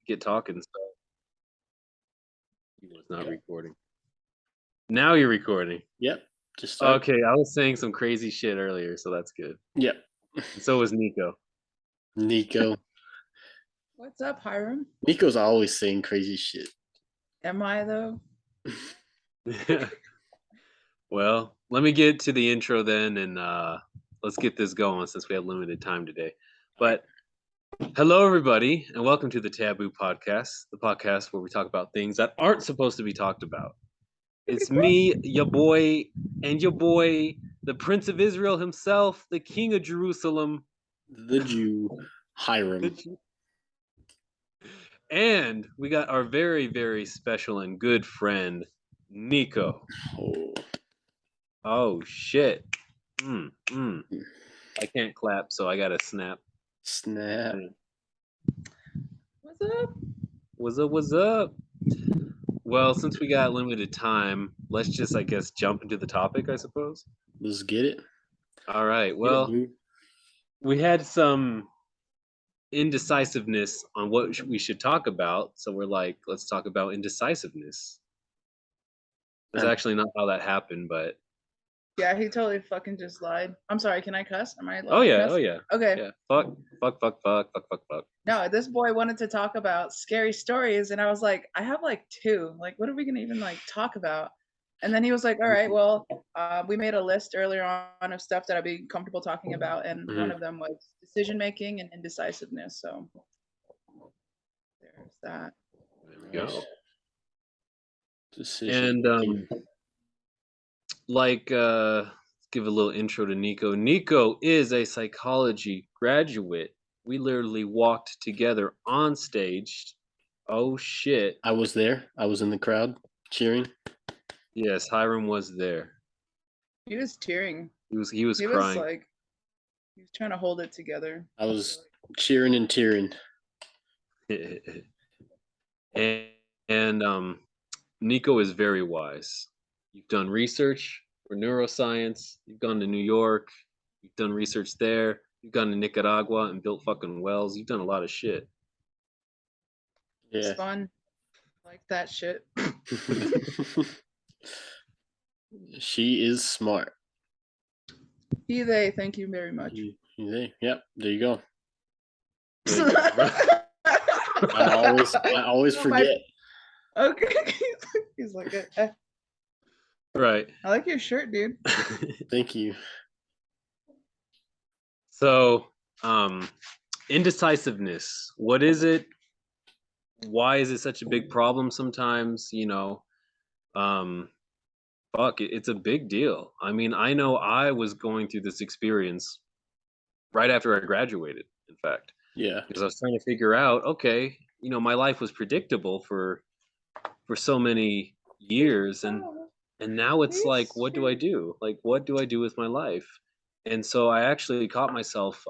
get talking. So he was not recording. Now you're recording. Yep. Just start. Okay, I was saying some crazy shit earlier, so that's good. Yep. And so was Niko. Niko. What's up, Hyram? Niko's always saying crazy shit. Am I though? Well, let me get to the intro then, and let's get this going since we have limited time today. But hello, everybody, and welcome to the Taboo podcast, the podcast where we talk about things that aren't supposed to be talked about. It's me, your boy, the Prince of Israel himself, the King of Jerusalem, The Jew, Hyram. And we got our very, very special and good friend, Niko. Oh shit. I can't clap, so I gotta snap. Snap. What's up? What's up? Well, since we got limited time, let's just, I guess, jump into the topic, I suppose. Let's get it. All right. Well, we had some indecisiveness on what we should talk about, so we're like, let's talk about indecisiveness. That's actually not how that happened, but Yeah, he totally fucking just lied. I'm sorry, can I cuss? Am I allowed oh to yeah, cuss? oh yeah. Okay. Yeah. Fuck. No, this boy wanted to talk about scary stories, and I was like, I have like two. Like, what are we gonna even like talk about? And then he was like, all right, well, we made a list earlier on of stuff that I'd be comfortable talking about, and one of them was decision making and indecisiveness. So there's that. There we go. Decision. And give a little intro to Niko. Niko is a psychology graduate. We literally walked together on stage. Oh shit. I was there. I was in the crowd cheering. Yes, Hyram was there. He was tearing. He was He crying. was like, he was trying to hold it together. I was cheering and tearing. and Niko is very wise. You've done research for neuroscience. You've gone to New York. You've done research there. You've gone to Nicaragua and built fucking wells. You've done a lot of shit. Yeah. It's fun. I like that shit. She is smart. He, they, thank you very much. He, they. Yep, there you go. I I always forget. Okay. He's like, Right. I like your shirt, dude. Thank you. So, indecisiveness. What is it? Why is it such a big problem sometimes? It's a big deal. I mean, I know I was going through this experience right after I graduated, in fact. Yeah. Because I was trying to figure out, okay, my life was predictable for so many years, and now it's like, what do I do? Like, what do I do with my life? And so I actually caught myself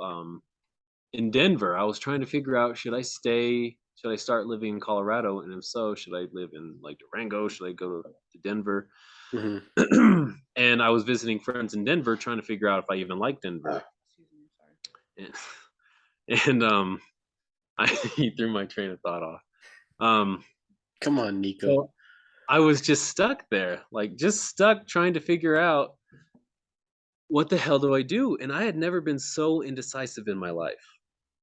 in Denver. I was trying to figure out, should I start living in Colorado? And if so, should I live in like Durango? Should I go to Denver? Mm-hmm. And I was visiting friends in Denver trying to figure out if I even like Denver. And he threw my train of thought off. Come on, Niko. So I was just stuck there, trying to figure out, what the hell do I do? And I had never been so indecisive in my life.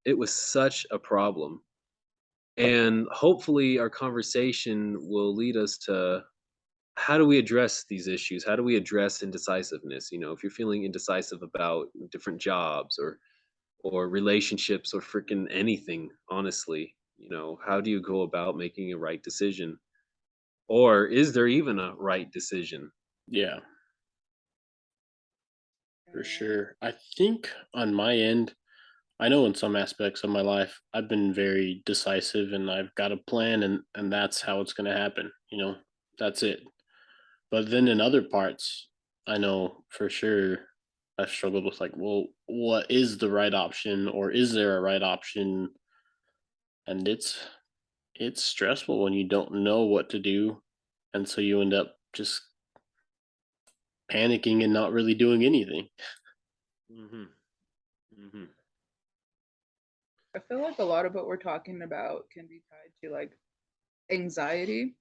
It was such a problem. And hopefully our conversation will lead us to, how do we address these issues? How do we address indecisiveness? If you're feeling indecisive about different jobs or relationships or freaking anything, honestly, how do you go about making a right decision? Or is there even a right decision? Yeah. For sure. I think on my end, I know in some aspects of my life, I've been very decisive and I've got a plan and that's how it's going to happen. That's it. But then in other parts, I know for sure I've struggled with like, well, what is the right option, or is there a right option? And it's stressful when you don't know what to do. And so you end up just panicking and not really doing anything. Mm-hmm. Mm-hmm. I feel like a lot of what we're talking about can be tied to like anxiety,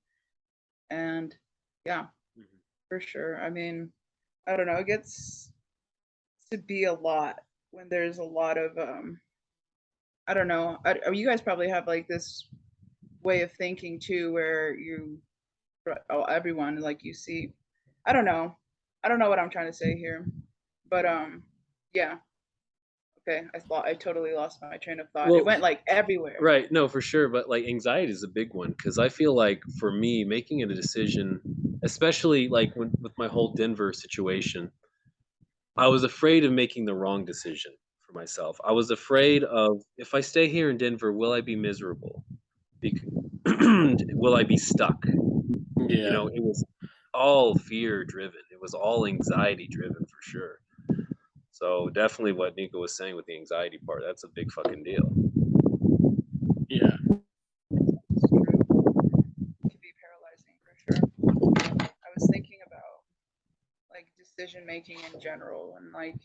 and yeah, Mhm. for sure. I mean, I don't know, it gets to be a lot when there's a lot of I don't know. You guys probably have like this way of thinking too, where everyone like you see. I don't know. I don't know what I'm trying to say here, but yeah. Okay, I totally lost my train of thought. It Well, went like everywhere. right, no, for sure, but like anxiety is a big one because I feel like for me, making a decision, especially like with my whole Denver situation, I was afraid of making the wrong decision for myself. I was afraid of if I stay here in Denver, will I be miserable? Bec- will I be stuck? You Yeah, know, it was all fear driven. It was all anxiety driven for sure. So definitely what Nico was saying with the anxiety part, that's a big fucking deal. yeah, It's true. It can be paralyzing for sure. I was thinking about like decision making in general and like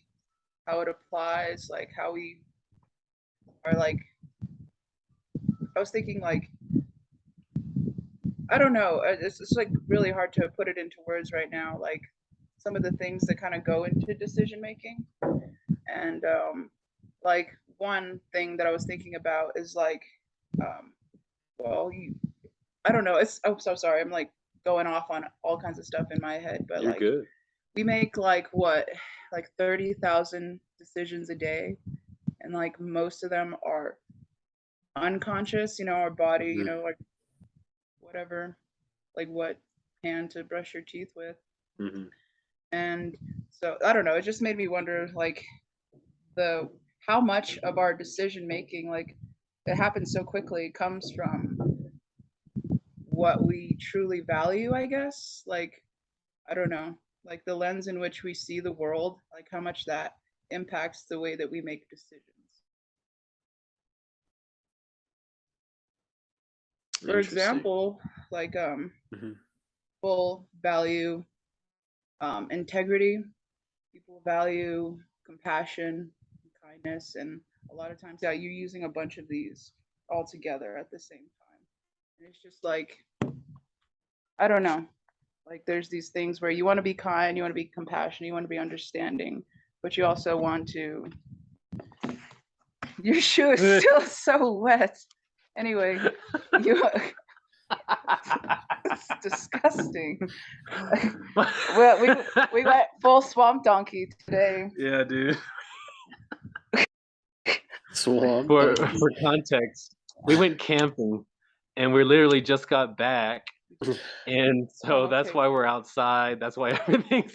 how it applies, like how we are like. I was thinking like I don't know. It's like really hard to put it into words right now. Like some of the things that kind of go into decision making, and like one thing that I was thinking about is like, um, well, I don't know. It's I'm so sorry. I'm like going off on all kinds of stuff in my head, but You're like good. we make like what, like 30,000 decisions a day, and like most of them are unconscious. Our body, mhm, like whatever, like what hand to brush your teeth with. Hmm. And so I don't know, it just made me wonder like the how much of our decision making, like it happens so quickly, comes from what we truly value, I guess. Like I don't know, like the lens in which we see the world, like how much that impacts the way that we make decisions. For Interesting. example, like mhm. people value integrity, people value compassion, kindness, and a lot of times, yeah, you're using a bunch of these all together at the same time. And it's just like, I don't know. Like, there's these things where you want to be kind, you want to be compassionate, you want to be understanding, but you also want to. Your shoe is still so wet. Anyway, you. It's disgusting. Well, we went full swamp donkey today. Yeah, dude. Swamp donkey. For context, we went camping and we literally just got back. And so Oh, that's okay. why we're outside. That's why everything's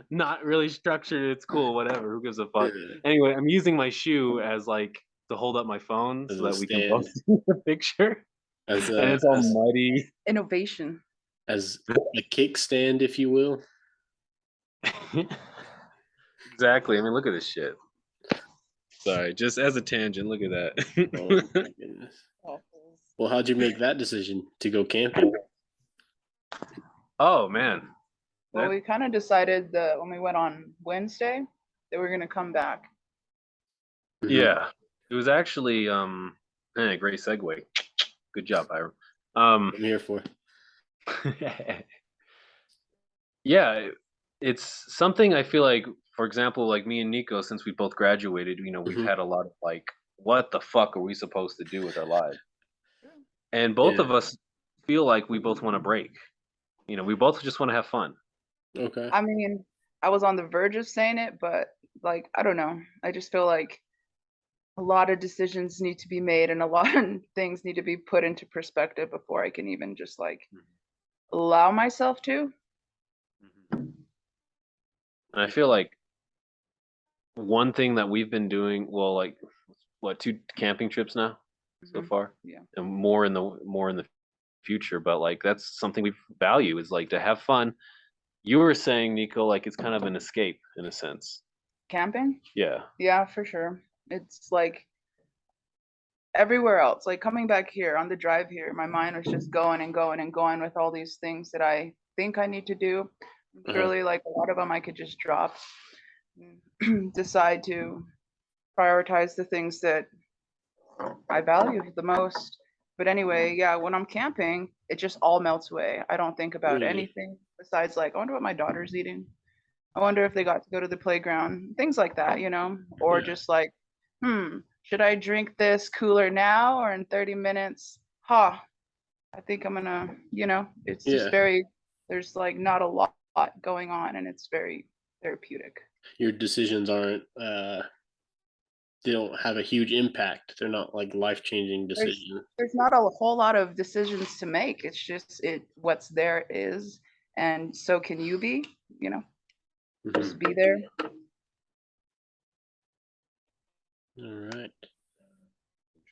not really structured. It's cool, whatever. Who gives a fuck? Yeah, Anyway, I'm using my shoe as like to hold up my phone as so a that we can both stand, see the picture. as And a it's all as muddy. Innovation. as a kickstand, if you will. Exactly. I mean, look at this shit. Sorry, just as a tangent, look at Oh that. my goodness. Waffles. Well, how'd you make that decision to go camping? Oh man. Well, That we kind of decided that when we went on Wednesday that we're gonna come back. Mhm. yeah. It was actually great segue. Good job, Hyram. Um I'm here for. yeah, it's something I feel like, for example, like me and Nico, since we both graduated, we've Mhm. had a lot of like, what the fuck are we supposed to do with our lives? And both Yeah. of us feel like we both want to break. We both just want to have fun. Okay. I mean, I was on the verge of saying it, but like, I don't know. I just feel like a lot of decisions need to be made and a lot of things need to be put into perspective before I can even just like allow myself to. Mhm. And I feel like one thing that we've been doing, well, like what, two camping trips now so Mhm. far, Yeah. and more in the future. But like that's something we value is like to have fun. You were saying, Nico, like it's kind of an escape in a sense. Camping? Yeah. Yeah, for sure. It's like everywhere else, like coming back here on the drive here, my mind was just going and going and going with all these things that I think I need to do. Uh-huh. Surely, like a lot of them, I could just drop, decide to prioritize the things that I value the most. But anyway, yeah, when I'm camping, it just all melts away. I don't think about Really? anything besides like, I wonder what my daughter's eating. I wonder if they got to go to the playground, things like that, you know, or Yeah. just like, should I drink this cooler now or in 30 minutes? Ha, I think I'm gonna, it's just Yeah. very, there's like not a lot going on and it's very therapeutic. Your decisions aren't they don't have a huge impact. They're not like life-changing There's decisions. there's not a whole lot of decisions to make. It's just what's there is, and so can you be, just Mhm. be there. All right.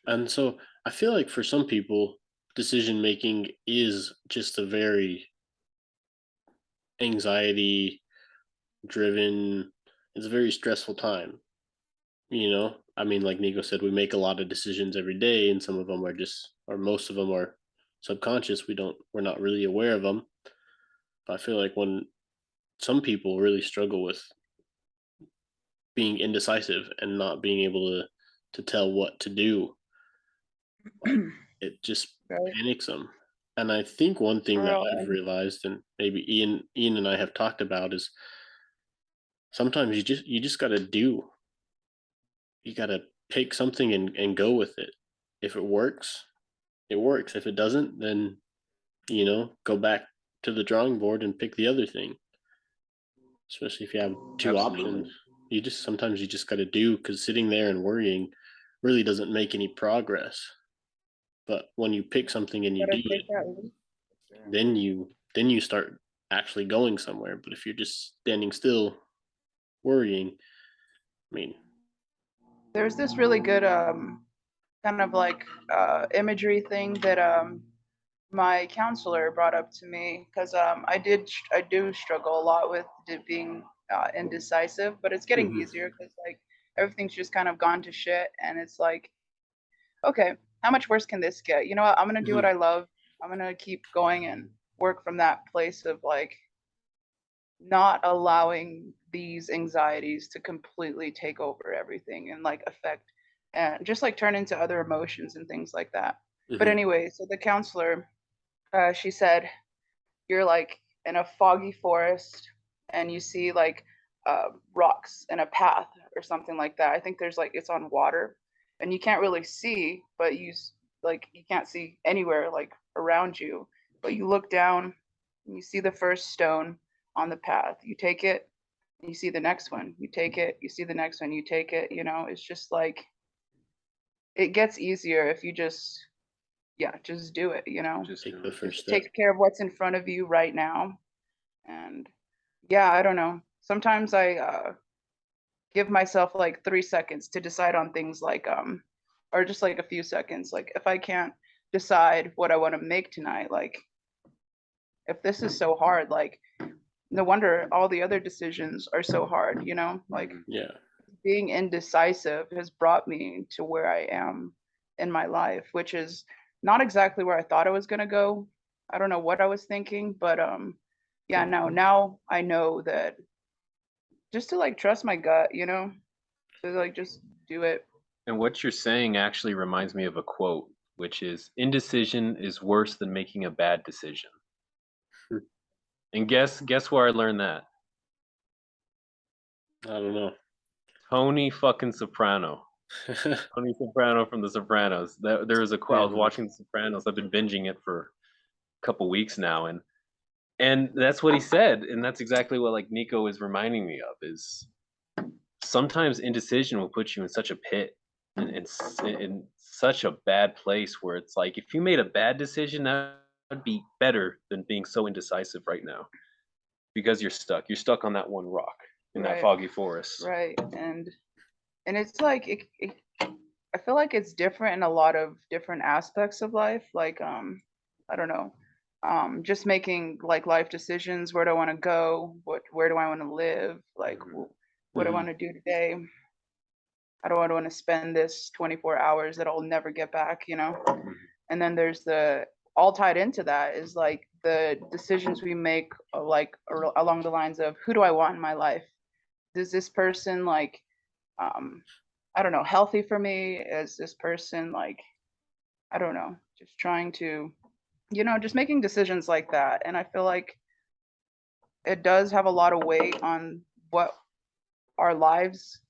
And so I feel like for some people, decision making is just a very anxiety driven, it's a very stressful time. I mean, like Nico said, we make a lot of decisions every day, and some of them are just, or most of them are subconscious. We're not really aware of them. But I feel like when some people really struggle with being indecisive and not being able to tell what to do, like it just Right? panics them. And I think one thing For that real. I've realized, and maybe Ian and I have talked about, is sometimes you just got to do. You got to pick something and go with it. If it works, it works. If it doesn't, then go back to the drawing board and pick the other thing. Especially if you have two Absolutely. options, sometimes you just got to do, because sitting there and worrying really doesn't make any progress. But when you pick something and you Gotta do take it, that leap. Sure. then you start actually going somewhere. But if you're just standing still worrying, I mean, There's this really good kind of like imagery thing that my counselor brought up to me because I do struggle a lot with being indecisive, but it's getting mhm, easier because like everything's just kind of gone to shit, and it's like, okay, how much worse can this get? You know what? I'm gonna do what mhm, I love. I'm gonna keep going and work from that place of like not allowing these anxieties to completely take over everything and like affect and just like turn into other emotions and things like that. But mhm, anyway, so the counselor, she said, you're like in a foggy forest and you see like rocks in a path or something like that. I think there's like it's on water and you can't really see, but like you can't see anywhere like around you. But you look down and you see the first stone on the path. You take it, and you see the next one. You take it, you see the next one. You take it. It's just like it gets easier if you just just do it. Just take do the it. first Just step. take care of what's in front of you right now. And yeah, I don't know. Sometimes I give myself like 3 seconds to decide on things like or just like a few seconds. Like if I can't decide what I want to make tonight, like if this is so hard, like no wonder all the other decisions are so hard, like Mhm. Yeah. being indecisive has brought me to where I am in my life, which is not exactly where I thought I was going to go. I don't know what I was thinking, but yeah, no, now I know that just to like trust my gut, to like just do it. And what you're saying actually reminds me of a quote, which is indecision is worse than making a bad decision. Hmm. And guess where I learned that? I don't know. Tony fucking Soprano. Tony Soprano from The Sopranos. There was a quote. I was And watching The Sopranos. I've been binging it for a couple weeks now, and that's what he said, and that's exactly what like Niko is reminding me of. Is sometimes indecision will put you in such a pit and in such a bad place where it's like if you made a bad decision, that would be better than being so indecisive right now because you're stuck. You're stuck on that one rock in that Right, foggy forest. right. And it's like I feel like it's different in a lot of different aspects of life. Like I don't know. Just making like life decisions. Where do I want to go? Where do I want to live? Like Mhm. what do I mhm, want to do today? How do I want to spend this 24 hours that I'll never get back? Mhm. And then there's the all tied into that is like the decisions we make like along the lines of who do I want in my life? Does this person like um I don't know, healthy for me? Is this person like, I don't know, just trying to, just making decisions like that. And I feel like it does have a lot of weight on what our lives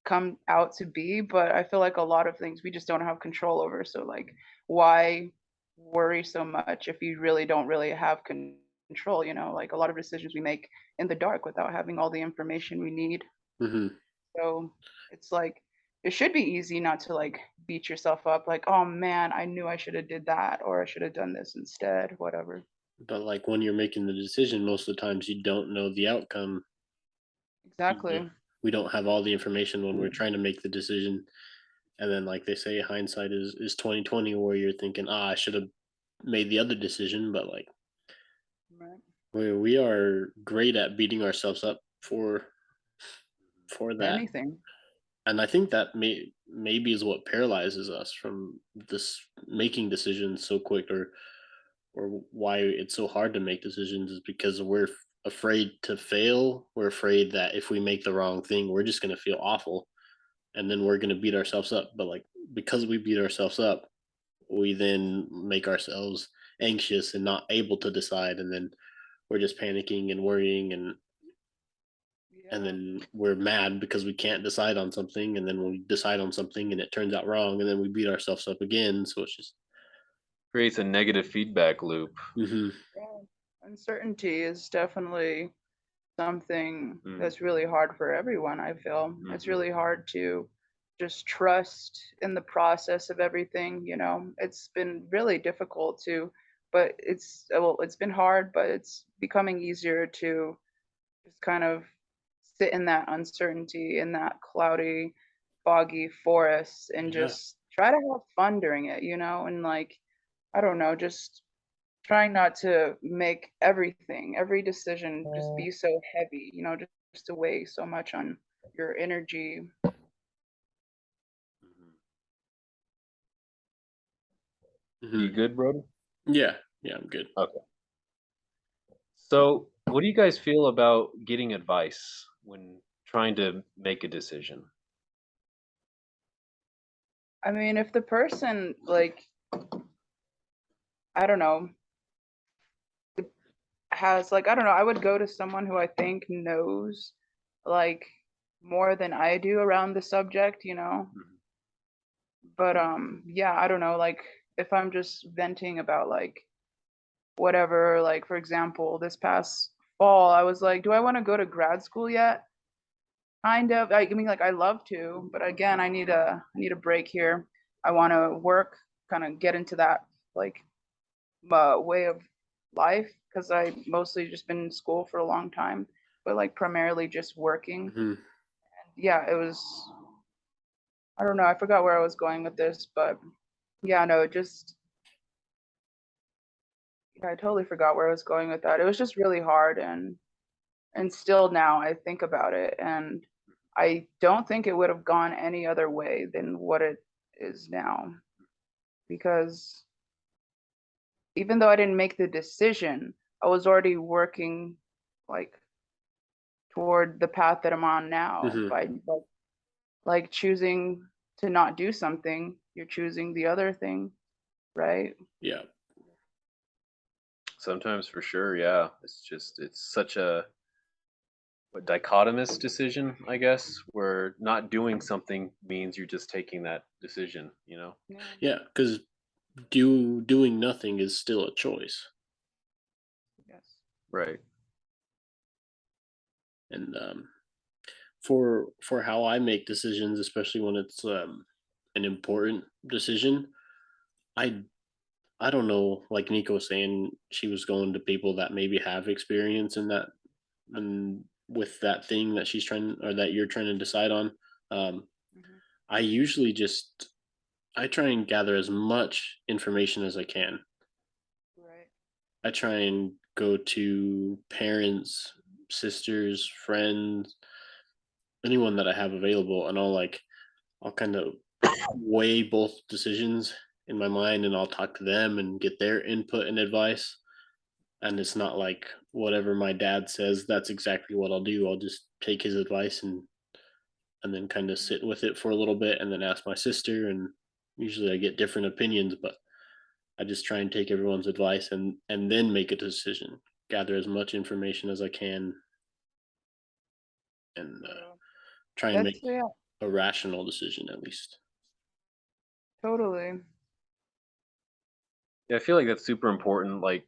come out to be, but I feel like a lot of things we just don't have control over. So like, why worry so much if you really don't really have control? Like a lot of decisions we make in the dark without having all the information we need. Hmm. So it's like it should be easy not to like beat yourself up like, oh man, I knew I should have did that or I should have done this instead, whatever. But like when you're making the decision, most of the times you don't know the outcome. You- Exactly. We don't have all the information when we're trying to make the decision, and then like they say, hindsight is 2020, where you're thinking, I should have made the other decision, but like Right. we are great at beating ourselves up for that. Anything. And I think that maybe is what paralyzes us from this making decisions so quick, or why it's so hard to make decisions is because we're afraid to fail. We're afraid that if we make the wrong thing, we're just going to feel awful, and then we're going to beat ourselves up. But like because we beat ourselves up, we then make ourselves anxious and not able to decide, and then we're just panicking and worrying, and Yeah. then we're mad because we can't decide on something, and then we decide on something and it turns out wrong, and then we beat ourselves up again. So it's just Creates a negative feedback loop. hmm Yeah. Uncertainty is definitely something Mm, that's really hard for everyone, I feel. It's mhm. really hard to just trust in the process of everything. It's been really difficult to, but it's been hard, but it's becoming easier to just kind of sit in that uncertainty, in that cloudy, foggy forest and yeah. just try to have fun during it, and like, I don't know, just trying not to make every decision just be so heavy, just to weigh so much on your energy. Mhm. You hmm good, brother? yeah, yeah, I'm good. Okay. So, what do you guys feel about getting advice when trying to make a decision? I mean, if the person, like, I don't know, has, like, I don't know, I would go to someone who I think knows, like, more than I do around the subject. Mhm. But yeah, I don't know, like, if I'm just venting about like whatever, like for example, this past fall, I was like, do I want to go to grad school yet? Kind of. I mean, like, I love to, but again, I need a break here. I want to work, kind of get into that like way of life because I mostly just been in school for a long time, but like primarily just working. hmm Yeah, it was. I don't know. I forgot where I was going with this, but yeah, no, just yeah, I totally forgot where I was going with that. It was just really hard, and still now I think about it, and I don't think it would have gone any other way than what it is now, because even though I didn't make the decision, I was already working like toward the path that I'm on now hmm by like choosing to not do something, you're choosing the other thing, right? yeah. Sometimes for sure, yeah. It's such a dichotomous decision, I guess, where not doing something means you're just taking that decision. Yeah. Yeah, because doing nothing is still a choice. Yes. Right. And for how I make decisions, especially when it's an important decision, I I don't know. Like Nico was saying, she was going to people that maybe have experience in that and with that thing that she's trying or that you're trying to decide on. Um, Hmm. I usually just I try and gather as much information as I can. Right. I try and go to parents, sisters, friends, anyone that I have available, and I'll kind of weigh both decisions in my mind, and I'll talk to them and get their input and advice. And it's not like whatever my dad says, that's exactly what I'll do. I'll just take his advice and and then kind of sit with it for a little bit and then ask my sister. And usually I get different opinions, but I just try and take everyone's advice and then make a decision, gather as much information as I can, and So try and that's make yeah, a rational decision at least. totally. Yeah, I feel like that's super important. Like,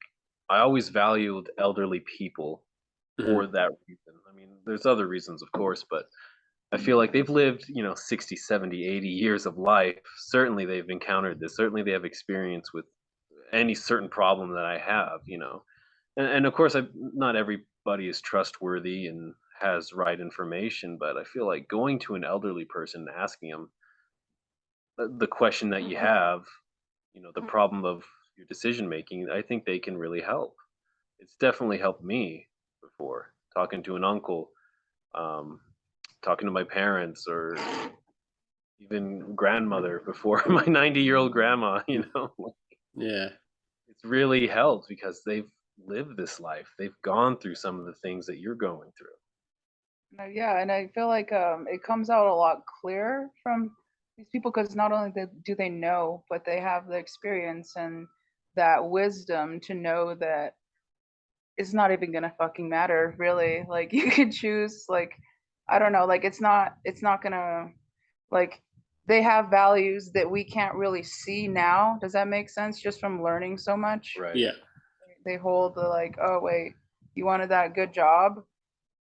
I always valued elderly people Mhm. for that reason. I mean, there's other reasons, of course, but I feel like they've lived, 60, 70, 80 years of life. Certainly they've encountered this. Certainly they have experience with any certain problem that I have. And of course, not everybody is trustworthy and has right information, but I feel like going to an elderly person and asking them the question that you have, the problem of your decision making, I think they can really help. It's definitely helped me before talking to an uncle, um, talking to my parents, or even grandmother before my 90-year-old grandma. Yeah. It's really helped because they've lived this life. They've gone through some of the things that you're going through. No, yeah, and I feel like it comes out a lot clearer from these people because not only do they know, but they have the experience and that wisdom to know that it's not even gonna fucking matter, really. Like you can choose, like I don't know, like it's not gonna like they have values that we can't really see now. Does that make sense? Just from learning so much, Right. Yeah. they hold the like, oh wait, you wanted that good job,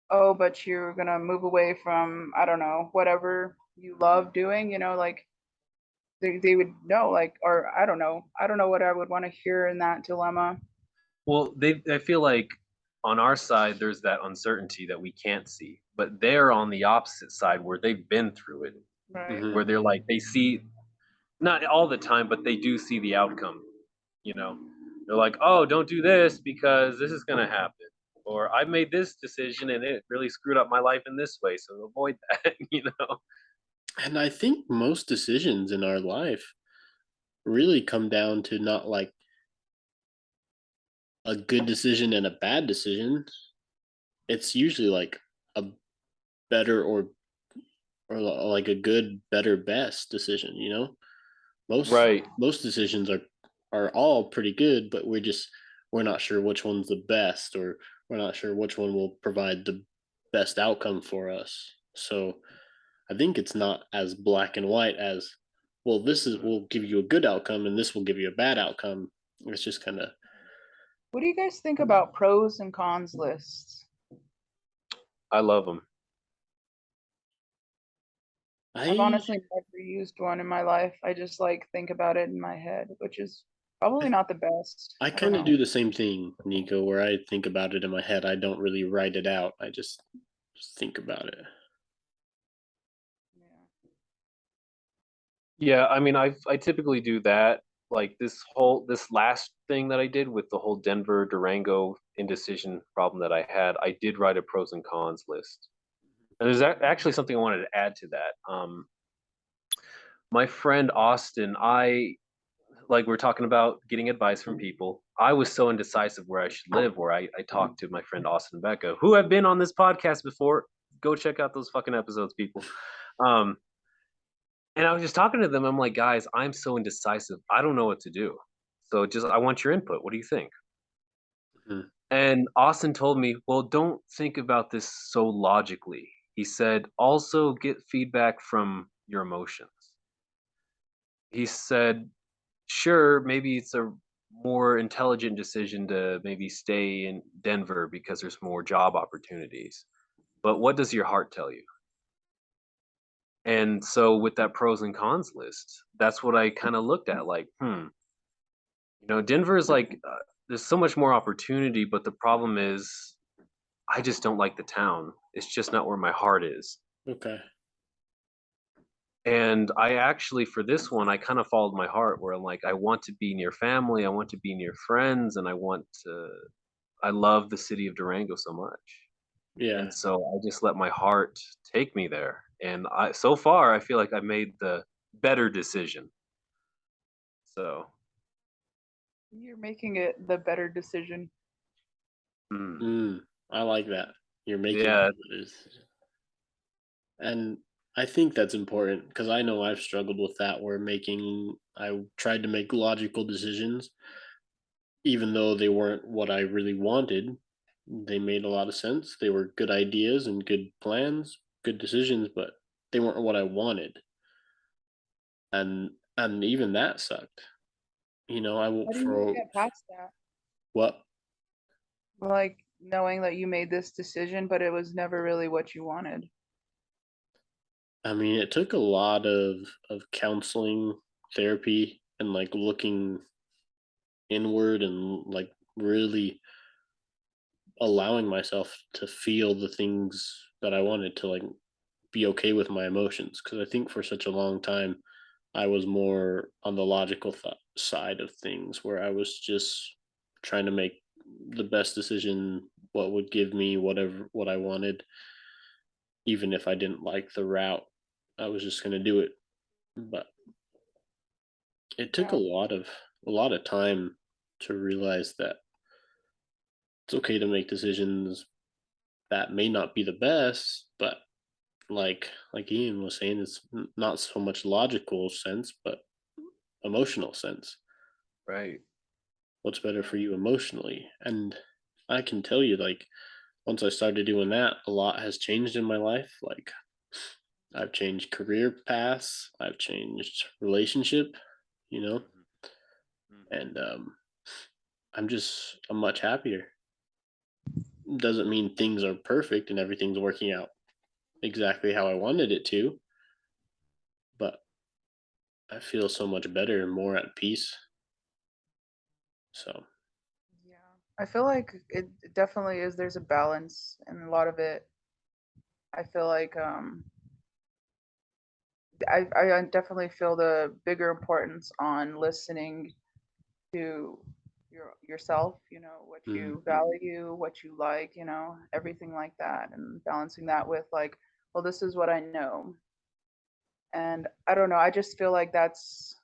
oh, but you're gonna move away from I don't know whatever you love doing. Like they would know, like, or I don't know what I would want to hear in that dilemma. Well, I feel like on our side there's that uncertainty that we can't see, but they're on the opposite side where they've been through it, Right. Hmm. where they're like they see, not all the time, but they do see the outcome. You know, they're like, oh, don't do this because this is gonna happen, or I made this decision and it really screwed up my life in this way, so avoid that. And I think most decisions in our life really come down to not like a good decision and a bad decision. It's usually like a better like a good, better, best decision, you know? Most Right. most decisions are all pretty good, but we're not sure which one's the best, or we're not sure which one will provide the best outcome for us. So I think it's not as black and white as, well, this is will give you a good outcome and this will give you a bad outcome. It's just kind of, What do you guys think about pros and cons lists? I love them. I've I honestly never used one in my life. I just like think about it in my head, which is probably not the best. I I don't kind of know. do the same thing, Nico, where I think about it in my head. I don't really write it out. I just think about it. Yeah. Yeah, I mean, I typically do that. Like this last thing that I did with the whole Denver Durango indecision problem that I had, I did write a pros and cons list. And there's actually something I wanted to add to that. My friend Austin, we're talking about getting advice from people. I was so indecisive where I should live, where I talked to my friend Austin and Becca, who have been on this podcast before. Go check out those fucking episodes, people. Um, And I was just talking to them. I'm like, guys, I'm so indecisive. I don't know what to do. So I want your input. What do you think? Mhm. And Austin told me, well, don't think about this so logically. He said, also get feedback from your emotions. He said, sure, maybe it's a more intelligent decision to maybe stay in Denver because there's more job opportunities. But what does your heart tell you? And so with that pros and cons list, that's what I kind of looked at like, Denver is like, there's so much more opportunity, but the problem is, I just don't like the town. It's just not where my heart is. Okay. And I actually, for this one, I kind of followed my heart where I'm like, I want to be near family, I want to be near friends, and I love the city of Durango so much. Yeah. And so I just let my heart take me there. And so far, I feel like I made the better decision. So, You're making it the better decision. mm, I like that. You're making yeah, this. And I think that's important because I know I've struggled with that where I tried to make logical decisions, even though they weren't what I really wanted. They made a lot of sense. They were good ideas and good plans, good decisions, but they weren't what I wanted. And even that sucked. I How went do you for get past that? what Like knowing that you made this decision, but it was never really what you wanted. I mean, it took a lot of counseling, therapy, and like looking inward and like really allowing myself to feel the things that I wanted to like be okay with my emotions because I think for such a long time I was more on the logical side of things where I was just trying to make the best decision what would give me what I wanted even if I didn't like the route I was just going to do it but it took Yeah. a lot of time to realize that it's okay to make decisions that may not be the best but like Ian was saying, it's not so much logical sense, but emotional sense. Right. What's better for you emotionally? And I can tell you, like, once I started doing that, a lot has changed in my life. Like, I've changed career paths, I've changed relationship, you know, Mhm. and I'm much happier. Doesn't mean things are perfect and everything's working out exactly how I wanted it to, but I feel so much better and more at peace. So, Yeah. I feel like it definitely is. There's a balance, and a lot of it. I feel like I definitely feel the bigger importance on listening to yourself. You know what mhm. you value, what you like. Everything like that, and balancing that with like, well, this is what I know, and I don't know. I just feel like that's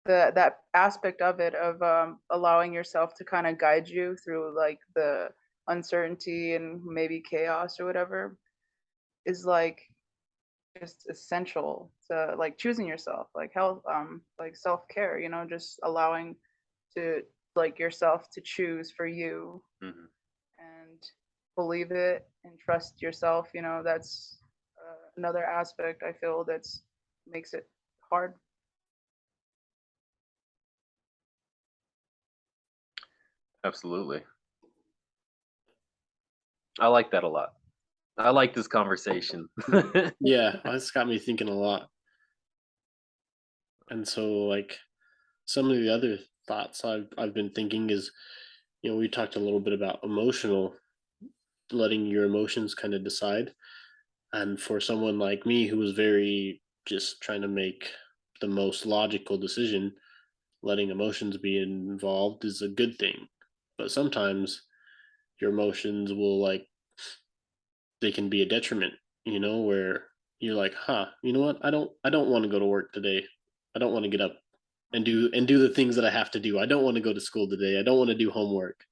that aspect of it of allowing yourself to kind of guide you through like the uncertainty and maybe chaos or whatever is like just essential to like choosing yourself, like health, like self-care, just allowing to like yourself to choose for you Mhm. and believe it and trust yourself. That's another aspect I feel that's makes it hard. Absolutely. I like that a lot. I like this conversation. Yeah, that's got me thinking a lot. And so, like, some of the other thoughts I've been thinking is, we talked a little bit about letting your emotions kind of decide. And for someone like me who was very just trying to make the most logical decision, letting emotions be involved is a good thing. But sometimes your emotions will like they can be a detriment, where you're like, huh, you know what? I don't want to go to work today. I don't want to get up and do the things that I have to do. I don't want to go to school today. I don't want to do homework.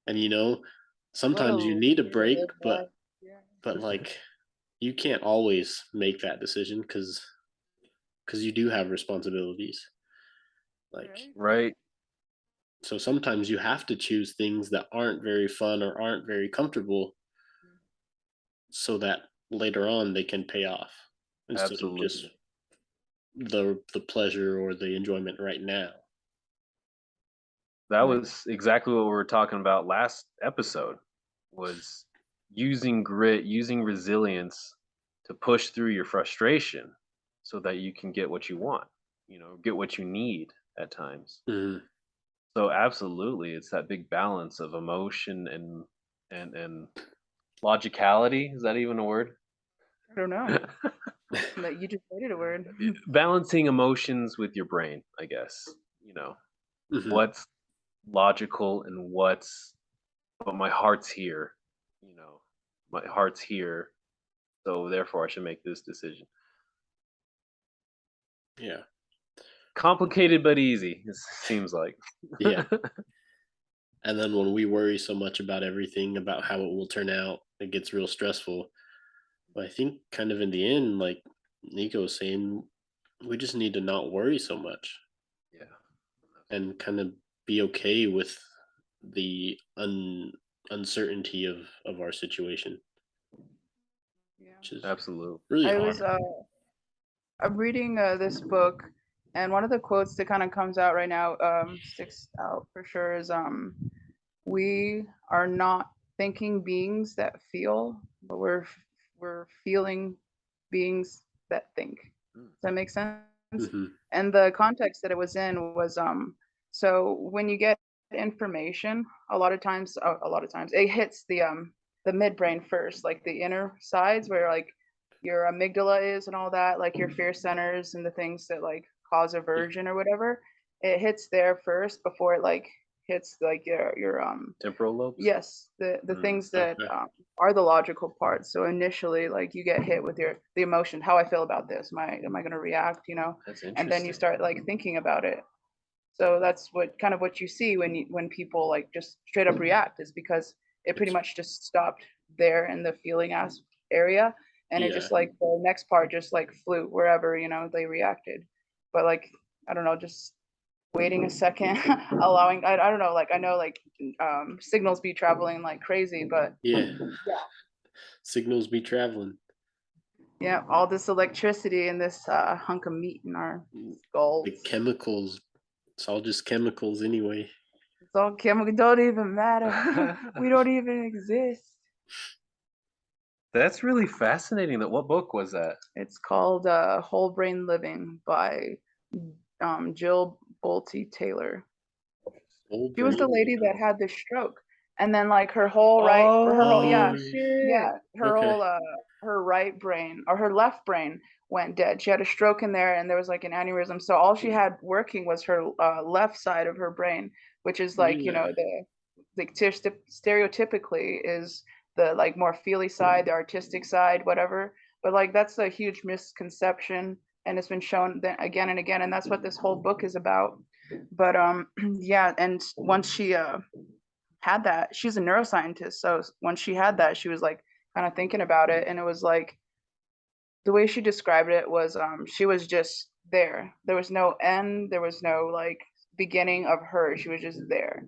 And sometimes you Whoa, need a way to break, live but life. Yeah. like you can't always make that decision because you do have responsibilities. Like Right. Right. so sometimes you have to choose things that aren't very fun or aren't very comfortable so that later on they can pay off instead of just Absolutely. the pleasure or the enjoyment right now. That Right. was exactly what we were talking about last episode, was using grit, using resilience to push through your frustration so that you can get what you want, get what you need at times. Mhm. So absolutely, it's that big balance of emotion and logicality. Is that even a word? I don't know. That you just made it a word. Balancing emotions with your brain, I guess. You know, Mhm. what's logical and but my heart's here, you know. My heart's here, so therefore I should make this decision. Yeah. Complicated but easy, it seems like. Yeah. And then when we worry so much about everything, about how it will turn out, it gets real stressful. But I think kind of in the end, like Niko was saying, we just need to not worry so much Yeah. and kind of be okay with the uncertainty of our situation, Yeah. which is Absolutely. really I hard. was I'm reading this book, and one of the quotes that kind of comes out right now, sticks out for sure, is we are not thinking beings that feel, but we're feeling beings that think. Mm. Does that make sense? Hmm. And the context that it was in was so when you get information, a lot of times it hits the midbrain first, like the inner sides where like your amygdala is and all that, like your fear centers and the things that like cause aversion or whatever. It hits there first before it like hits like your Temporal lobes. yes, the things that Okay. are the logical parts. So initially, like you get hit with the emotion, how I feel about this. Am I going to react? That's And then you interesting. start like thinking about it. So that's what you see when people like just straight up react, is because it pretty much just stopped there in the feeling area, and it Yeah. just like the next part just like flew wherever they reacted. But like I don't know, just waiting a second, allowing I don't know, like I know like signals be traveling like crazy, but Yeah. yeah, Signals be traveling. yeah, all this electricity and this hunk of meat in our skulls. The chemicals. It's all just chemicals anyway. It's all chemical. Don't even matter. We don't even exist. That's really fascinating. What book was that? It's called Whole Brain Living by Jill Bolte Taylor. Whole She was the brain. lady that had the stroke, and then like her whole yeah, Shit. her Okay. whole her right brain or her left brain went dead. She had a stroke in there, and there was like an aneurysm. So all she had working was her left side of her brain, which is like Yeah. the like stereotypically is the like more feely side, the artistic side, whatever. But like that's a huge misconception, and it's been shown then again and again, and that's what this whole book is about. But yeah, and once she had that, she's a neuroscientist, so once she had that, she was like kind of thinking about it, and it was like the way she described it was she was just there was no end, there was no like beginning of her, she was just there,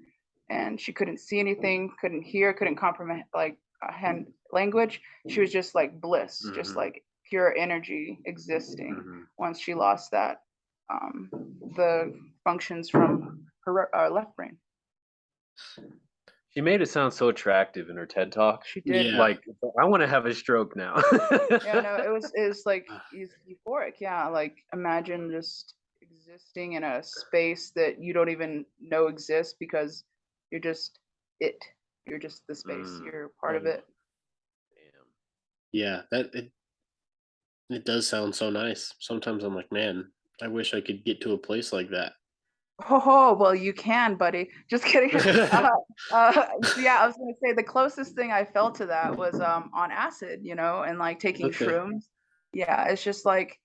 and she couldn't see anything, couldn't hear, couldn't comprehend like hand language. She was just like bliss, just like pure energy existing. Once she lost that the functions from her left brain. She made it sound so attractive in her TED talk. She did. Yeah. Like, I want to have a stroke now. Yeah, no, it was like euphoric. Yeah, like imagine just existing in a space that you don't even know exists because you're just it. You're just the space. You're part of it. Damn. Yeah. It does sound so nice. Sometimes I'm like, man, I wish I could get to a place like that. Oh, well, you can, buddy. Just kidding. Yeah, I was gonna say the closest thing I felt to that was on acid, and like taking Okay. shrooms. Yeah, it's just like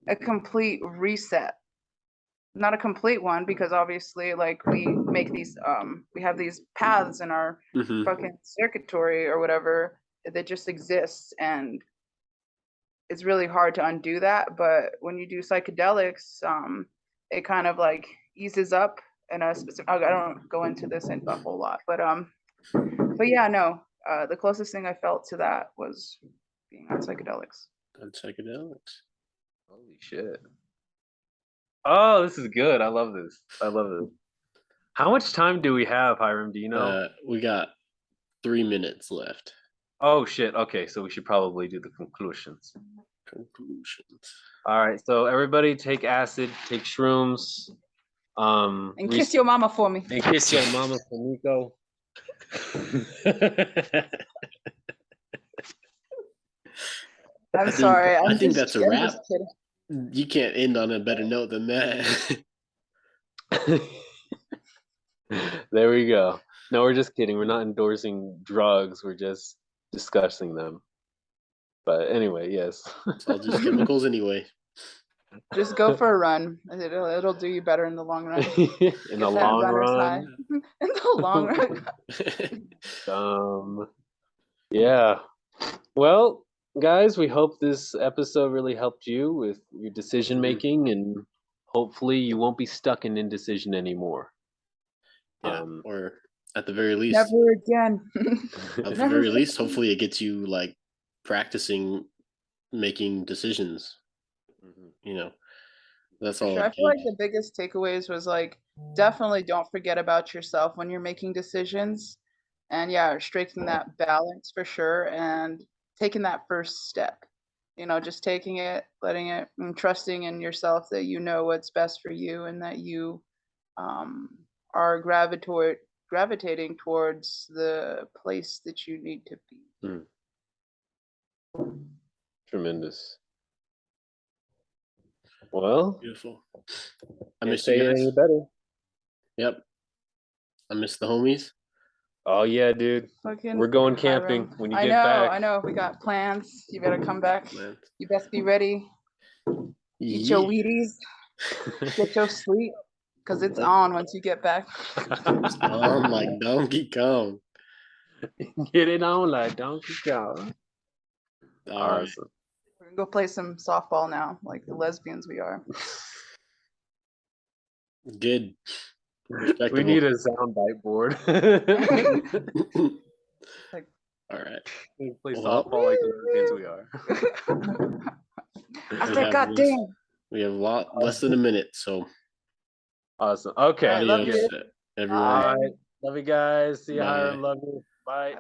a complete reset. Not a complete one, because obviously like we have these paths in our Hmm. fucking circuitry or whatever that just exists, and it's really hard to undo that. But when you do psychedelics, it kind of like eases up in a specific. I don't go into this a whole lot, but yeah, no. The closest thing I felt to that was being on psychedelics. On psychedelics. Holy shit. Oh, this is good. I love this. I love this. How much time do we have, Hiram? Do you know? We got 3 minutes left. Oh shit. Okay, so we should probably do the conclusions. Conclusions. All right. So everybody, take acid, take shrooms. And kiss your mama for me. And kiss your mama for Niko. I'm sorry. I think that's a wrap. just kidding. You can't end on a better note than that. There we go. No, we're just kidding. We're not endorsing drugs. We're just discussing them. But anyway, yes. It's all just chemicals anyway. Just go for a run. It'll do you better in the long run. In the long run. In the long run. Yeah. Well, guys, we hope this episode really helped you with your decision making, and hopefully you won't be stuck in indecision anymore. Yeah, Um, or at the very least, Never again. at the Never very again. least, hopefully it gets you like practicing making decisions. Mhm. You know, that's For all sure. it I feel like takes. the biggest takeaways was like definitely don't forget about yourself when you're making decisions. And yeah, striking that balance for sure and taking that first step. You know, just taking it, letting it, and trusting in yourself that you know what's best for you and that you um, are gravitating towards the place that you need to be. Tremendous. Well, Beautiful. I can't miss say you it guys. any better. Yep. I miss the homies. Oh yeah, dude. Fucking We're going camping Hyram. when you I get know, back. I know. We got plans. You better come back. Man. You best be ready. Eat your Yeah. Wheaties. Get your sleep. Because it's on once you get back. Like Donkey Kong. Get it on like Donkey Kong. All right. Awesome. We're going to go play some softball now, like the lesbians we are. Good. We Respectable. need a soundbite board. Like, All right. We play Well, softball like the lesbians we are. I we said, have God less, damn. we have a lot less than a minute, so Awesome. Okay. All right, love adios, you. everyone. All Bye. right. Love you guys. See you, Bye. Hiram. Love you. Bye.